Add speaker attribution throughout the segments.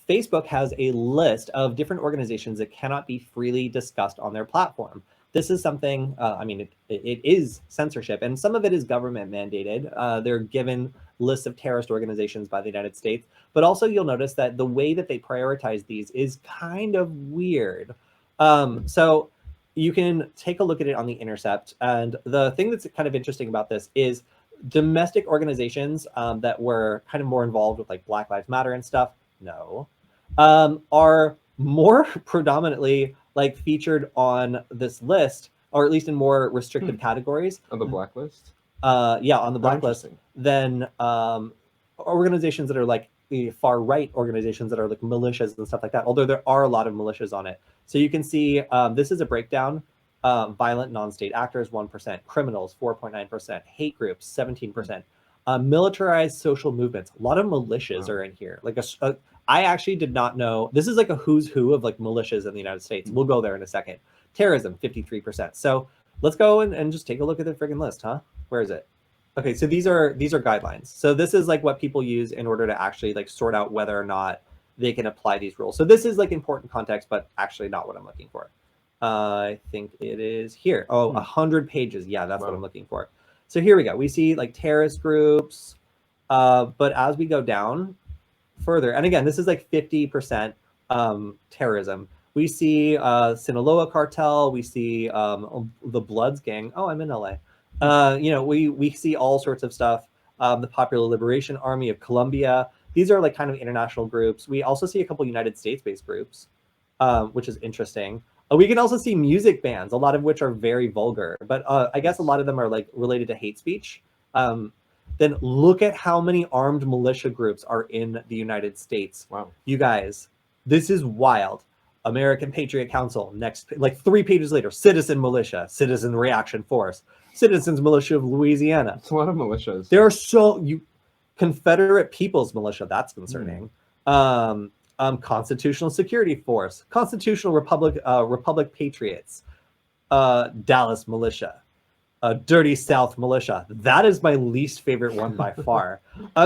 Speaker 1: Facebook has a list of different organizations that cannot be freely discussed on their platform. This is something, I mean, it is censorship, and some of it is government mandated. They're given lists of terrorist organizations by the United States, but also you'll notice that the way that they prioritize these is kind of weird. So you can take a look at it on The Intercept, and the thing that's kind of interesting about this is domestic organizations that were kind of more involved with like Black Lives Matter and stuff, are more predominantly like featured on this list, or at least in more restrictive categories.
Speaker 2: On the blacklist?
Speaker 1: Yeah, on the blacklist, than organizations that are like far right organizations that are like militias and stuff like that. Although there are a lot of militias on it. So you can see this is a breakdown. Violent non-state actors, 1%, criminals, 4.9%, hate groups, 17%, militarized social movements. A lot of militias are in here. Like I actually did not know. This is like a who's who of like militias in the United States. We'll go there in a second. Terrorism, 53%. So let's go and just take a look at the friggin' list, huh? Where is it? Okay, so these are guidelines. So this is like what people use in order to actually like sort out whether or not they can apply these rules. So this is like important context, but actually not what I'm looking for. I think it is here. Oh, 100 pages. Yeah, that's what I'm looking for. So here we go. We see like terrorist groups, but as we go down further, and again, this is like 50% terrorism. We see Sinaloa cartel. We see the Bloods gang. Oh, I'm in LA. You know, we see all sorts of stuff. The Popular Liberation Army of Colombia. These are like kind of international groups. We also see a couple United States-based groups, which is interesting. We can also see music bands, a lot of which are very vulgar, but I guess a lot of them are like related to hate speech. Then look at how many armed militia groups are in the United States.
Speaker 2: Wow.
Speaker 1: You guys, this is wild. American Patriot Council, next, like 3 pages later, Citizen Militia, Citizen Reaction Force, Citizens Militia of Louisiana.
Speaker 2: It's a lot of militias.
Speaker 1: There are Confederate People's Militia, that's concerning. Constitutional Security Force, Constitutional Republic Patriots, Dallas Militia, Dirty South Militia. That is my least favorite one by far.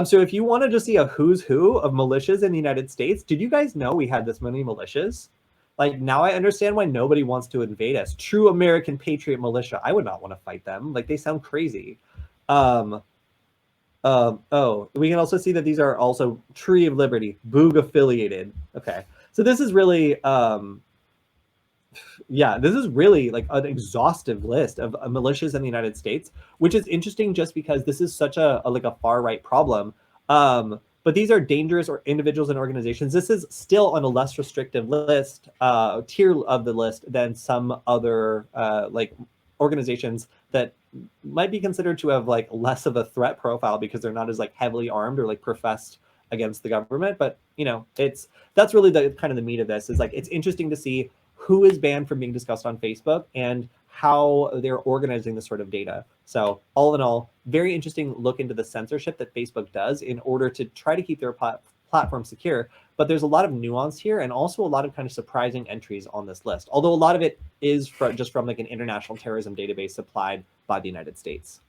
Speaker 1: So if you want to just see a who's who of militias in the United States, did you guys know we had this many militias? Like, now I understand why nobody wants to invade us. True American Patriot Militia. I would not want to fight them. Like, they sound crazy. Oh, we can also see that these are also Tree of Liberty, Boog affiliated. Okay, so this is really, yeah, this is really like an exhaustive list of militias in the United States, which is interesting just because this is such a like a far right problem. But these are dangerous or individuals and organizations. This is still on a less restrictive list, tier of the list than some other like organizations that might be considered to have like less of a threat profile because they're not as like heavily armed or like professed against the government. But you know, that's really the kind of the meat of this. Is like, it's interesting to see who is banned from being discussed on Facebook and how they're organizing this sort of data. So all in all, very interesting look into the censorship that Facebook does in order to try to keep their platform secure. But there's a lot of nuance here and also a lot of kind of surprising entries on this list, although a lot of it is just from like an international terrorism database supplied by the United States.